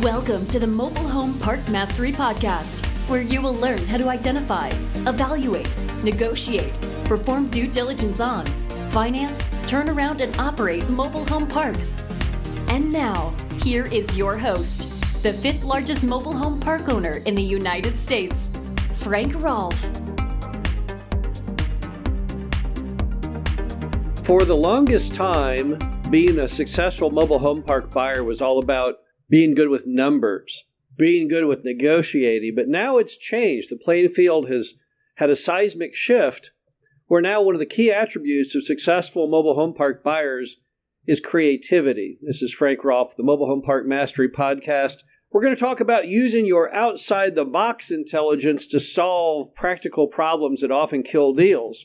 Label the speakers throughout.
Speaker 1: Welcome to the Mobile Home Park Mastery Podcast, where you will learn how to identify, evaluate, negotiate, perform due diligence on, finance, turn around, and operate mobile home parks. And now, here is your host, the fifth largest mobile home park owner in the United States, Frank Rolfe.
Speaker 2: For the longest time, being a successful mobile home park buyer was all about being good with numbers, being good with negotiating. But now it's changed. The playing field has had a seismic shift where now one of the key attributes of successful mobile home park buyers is creativity. This is Frank Rolfe, the Mobile Home Park Mastery Podcast. We're going to talk about using your outside-the-box intelligence to solve practical problems that often kill deals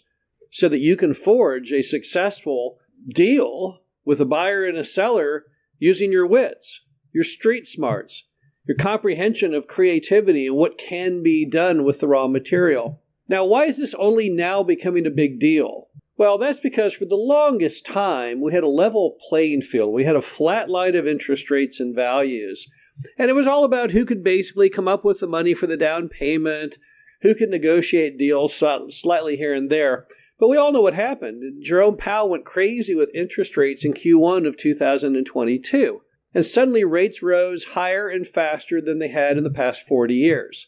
Speaker 2: so that you can forge a successful deal with a buyer and a seller using your wits, your street smarts, your comprehension of creativity and what can be done with the raw material. Now, why is this only now becoming a big deal? Well, that's because for the longest time, we had a level playing field. We had a flat line of interest rates and values. And it was all about who could basically come up with the money for the down payment, who could negotiate deals slightly here and there. But we all know what happened. Jerome Powell went crazy with interest rates in Q1 of 2022. And suddenly rates rose higher and faster than they had in the past 40 years.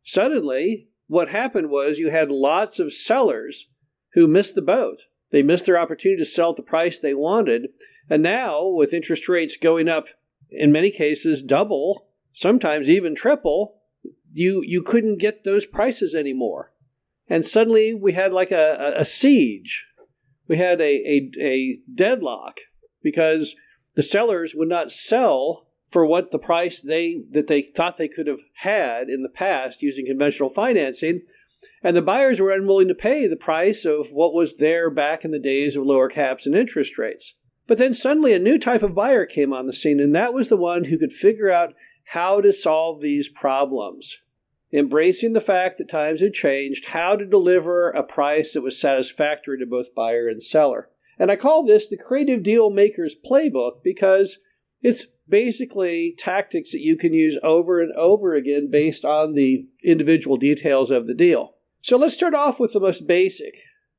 Speaker 2: Suddenly, what happened was you had lots of sellers who missed the boat. They missed their opportunity to sell at the price they wanted. And now, with interest rates going up, in many cases, double, sometimes even triple, you couldn't get those prices anymore. And suddenly, we had like a siege. We had a deadlock because the sellers would not sell for what the price that they thought they could have had in the past using conventional financing, and the buyers were unwilling to pay the price of what was there back in the days of lower caps and interest rates. But then suddenly a new type of buyer came on the scene, and that was the one who could figure out how to solve these problems, embracing the fact that times had changed, how to deliver a price that was satisfactory to both buyer and seller. And I call this the Creative Dealmaker's Playbook because it's basically tactics that you can use over and over again based on the individual details of the deal. So let's start off with the most basic,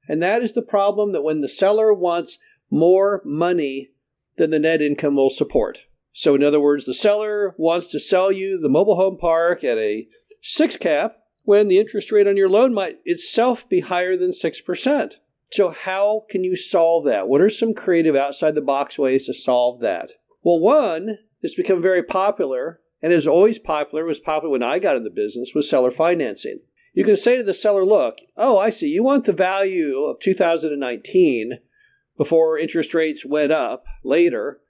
Speaker 2: and that is the problem that when the seller wants more money than the net income will support. So in other words, the seller wants to sell you the mobile home park at a 6 cap when the interest rate on your loan might itself be higher than 6%. So how can you solve that? What are some creative outside-the-box ways to solve that? Well, one that's become very popular, and is always popular, was popular when I got in the business, was seller financing. You can say to the seller, look, oh, I see, you want the value of 2019 before interest rates went up later.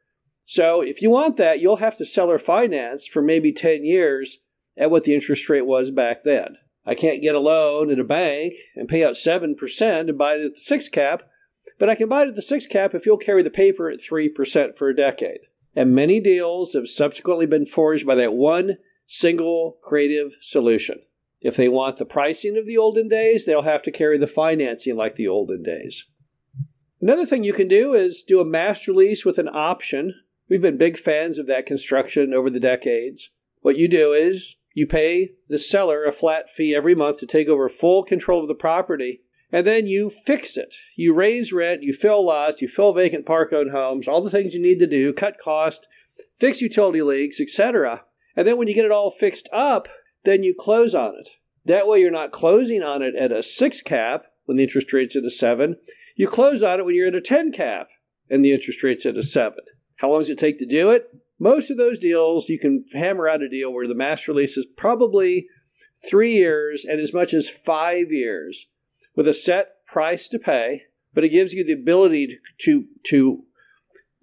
Speaker 2: So if you want that, you'll have to seller finance for maybe 10 years at what the interest rate was back then. I can't get a loan at a bank and pay out 7% and buy it at the 6 cap, but I can buy it at the 6 cap if you'll carry the paper at 3% for a decade. And many deals have subsequently been forged by that one single creative solution. If they want the pricing of the olden days, they'll have to carry the financing like the olden days. Another thing you can do is do a master lease with an option. We've been big fans of that construction over the decades. What you do is you pay the seller a flat fee every month to take over full control of the property, and then you fix it. You raise rent, you fill lots, you fill vacant park-owned homes, all the things you need to do, cut cost, fix utility leaks, etc. And then when you get it all fixed up, then you close on it. That way you're not closing on it at a 6 cap when the interest rate's at a 7. You close on it when you're at a 10 cap and the interest rate's at a 7. How long does it take to do it? Most of those deals, you can hammer out a deal where the master lease is probably 3 years and as much as 5 years with a set price to pay, but it gives you the ability to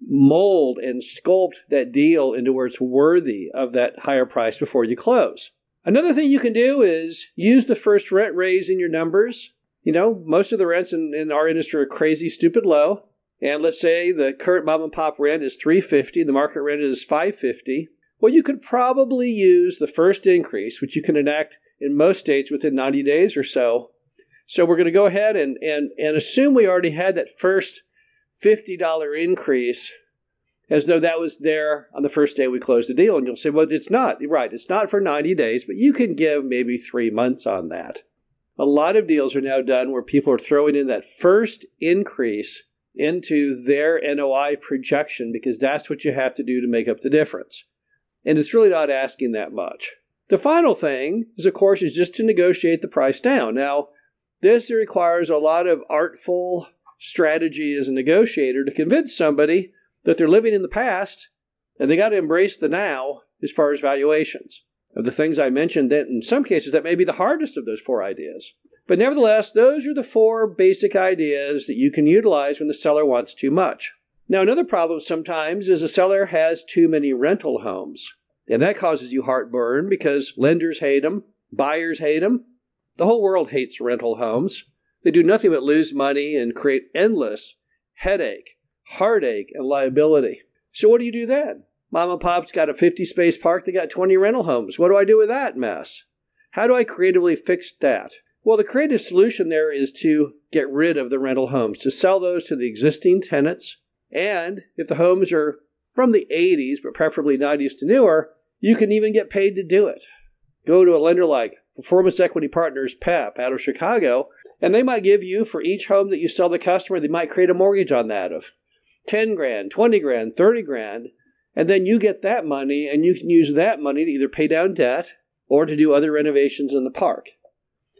Speaker 2: mold and sculpt that deal into where it's worthy of that higher price before you close. Another thing you can do is use the first rent raise in your numbers. You know, most of the rents in our industry are crazy, stupid low. And let's say the current mom and pop rent is $350, the market rent is $550. Well, you could probably use the first increase, which you can enact in most states within 90 days or so. So we're going to go ahead and assume we already had that first $50 increase as though that was there on the first day we closed the deal. And you'll say, well, it's not. Right, it's not for 90 days, but you can give maybe 3 months on that. A lot of deals are now done where people are throwing in that first increase into their NOI projection because that's what you have to do to make up the difference. And it's really not asking that much. The final thing is, of course, is just to negotiate the price down. Now, this requires a lot of artful strategy as a negotiator to convince somebody that they're living in the past and they got to embrace the now as far as valuations. Of the things I mentioned, that in some cases that may be the hardest of those 4 ideas. But nevertheless, those are the 4 basic ideas that you can utilize when the seller wants too much. Now, another problem sometimes is a seller has too many rental homes. And that causes you heartburn because lenders hate them, buyers hate them. The whole world hates rental homes. They do nothing but lose money and create endless headache, heartache, and liability. So what do you do then? Mom and Pop's got a 50-space park. They got 20 rental homes. What do I do with that mess? How do I creatively fix that? Well, the creative solution there is to get rid of the rental homes, to sell those to the existing tenants. And if the homes are from the 80s, but preferably 90s to newer, you can even get paid to do it. Go to a lender like Performance Equity Partners, PEP, out of Chicago, and they might give you, for each home that you sell the customer, they might create a mortgage on that of $10,000, $20,000, $30,000. And then you get that money, and you can use that money to either pay down debt or to do other renovations in the park.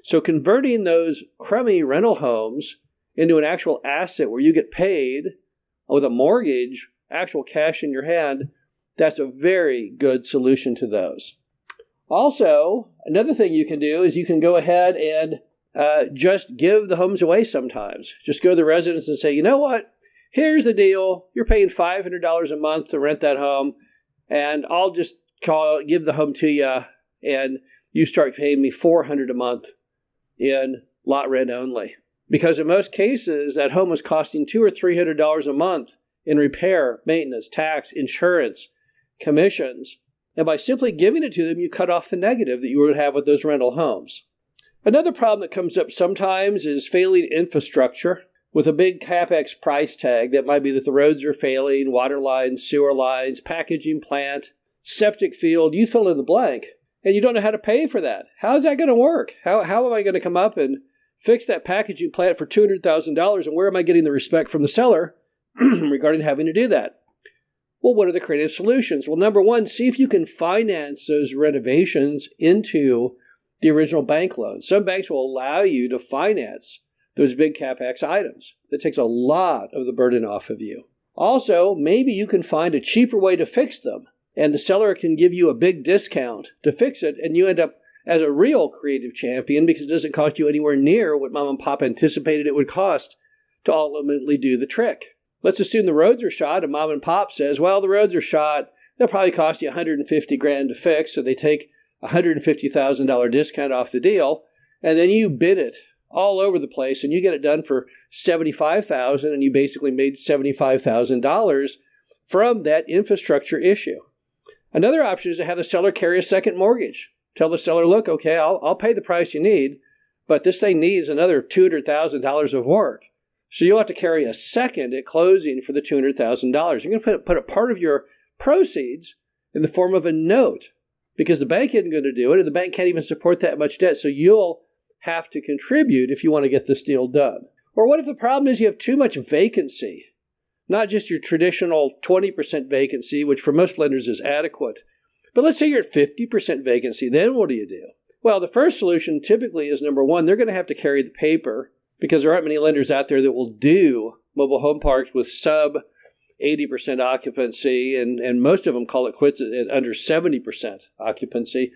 Speaker 2: So converting those crummy rental homes into an actual asset where you get paid with a mortgage, actual cash in your hand, that's a very good solution to those. Also, another thing you can do is you can go ahead and just give the homes away sometimes. Just go to the residents and say, you know what? Here's the deal. You're paying $500 a month to rent that home, and I'll just give the home to you, and you start paying me $400 a month in lot rent only. Because in most cases, that home was costing $200 or $300 a month in repair, maintenance, tax, insurance, commissions. And by simply giving it to them, you cut off the negative that you would have with those rental homes. Another problem that comes up sometimes is failing infrastructure with a big CapEx price tag. That might be that the roads are failing, water lines, sewer lines, packaging plant, septic field, you fill in the blank. And you don't know how to pay for that. How is that going to work? How am I going to come up and fix that packaging plant for $200,000, and where am I getting the respect from the seller regarding having to do that? Well, what are the creative solutions? Well, number one, see if you can finance those renovations into the original bank loan. Some banks will allow you to finance those big CapEx items. That takes a lot of the burden off of you. Also, maybe you can find a cheaper way to fix them, and the seller can give you a big discount to fix it, and you end up as a real creative champion because it doesn't cost you anywhere near what Mom and Pop anticipated it would cost to ultimately do the trick. Let's assume the roads are shot, and Mom and Pop says, well, the roads are shot. They'll probably cost you $150,000 to fix, so they take a $150,000 discount off the deal, and then you bid it all over the place, and you get it done for $75,000, and you basically made $75,000 from that infrastructure issue. Another option is to have the seller carry a second mortgage. Tell the seller, look, okay, I'll pay the price you need, but this thing needs another $200,000 of work. So you'll have to carry a second at closing for the $200,000. You're going to put a part of your proceeds in the form of a note because the bank isn't going to do it, and the bank can't even support that much debt. So you'll have to contribute if you want to get this deal done. Or what if the problem is you have too much vacancy? Not just your traditional 20% vacancy, which for most lenders is adequate. But let's say you're at 50% vacancy. Then what do? Well, the first solution typically is, number one, they're going to have to carry the paper because there aren't many lenders out there that will do mobile home parks with sub 80% occupancy, and most of them call it quits at under 70% occupancy.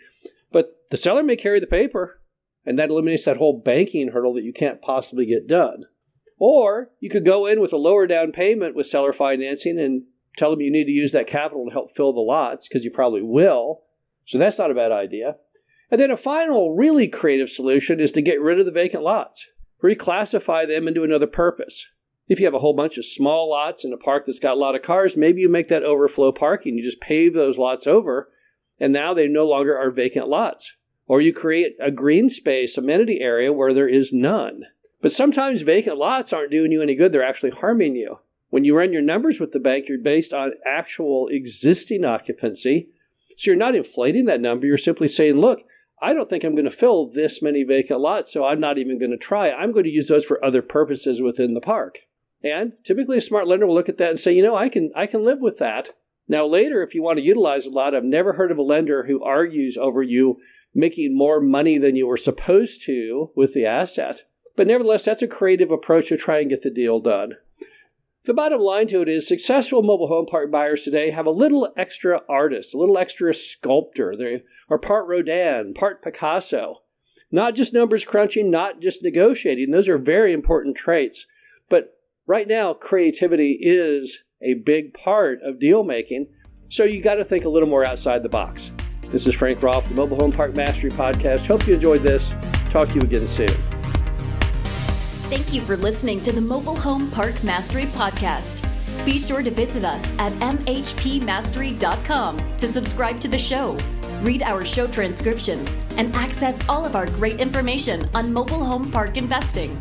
Speaker 2: But the seller may carry the paper, and that eliminates that whole banking hurdle that you can't possibly get done. Or you could go in with a lower down payment with seller financing and tell them you need to use that capital to help fill the lots, because you probably will. So that's not a bad idea. And then a final really creative solution is to get rid of the vacant lots. Reclassify them into another purpose. If you have a whole bunch of small lots in a park that's got a lot of cars, maybe you make that overflow parking. You just pave those lots over, and now they no longer are vacant lots. Or you create a green space amenity area where there is none. But sometimes vacant lots aren't doing you any good. They're actually harming you. When you run your numbers with the bank, you're based on actual existing occupancy. So you're not inflating that number. You're simply saying, look, I don't think I'm going to fill this many vacant lots, so I'm not even going to try. I'm going to use those for other purposes within the park. And typically a smart lender will look at that and say, I can live with that. Now later, if you want to utilize a lot, I've never heard of a lender who argues over you making more money than you were supposed to with the asset. But nevertheless, that's a creative approach to try and get the deal done. The bottom line to it is successful mobile home park buyers today have a little extra artist, a little extra sculptor. They are part Rodin, part Picasso. Not just numbers crunching, not just negotiating. Those are very important traits. But right now, creativity is a big part of deal making. So you got to think a little more outside the box. This is Frank Rolfe, the Mobile Home Park Mastery Podcast. Hope you enjoyed this. Talk to you again soon.
Speaker 1: Thank you for listening to the Mobile Home Park Mastery Podcast. Be sure to visit us at mhpmastery.com to subscribe to the show, read our show transcriptions, and access all of our great information on mobile home park investing.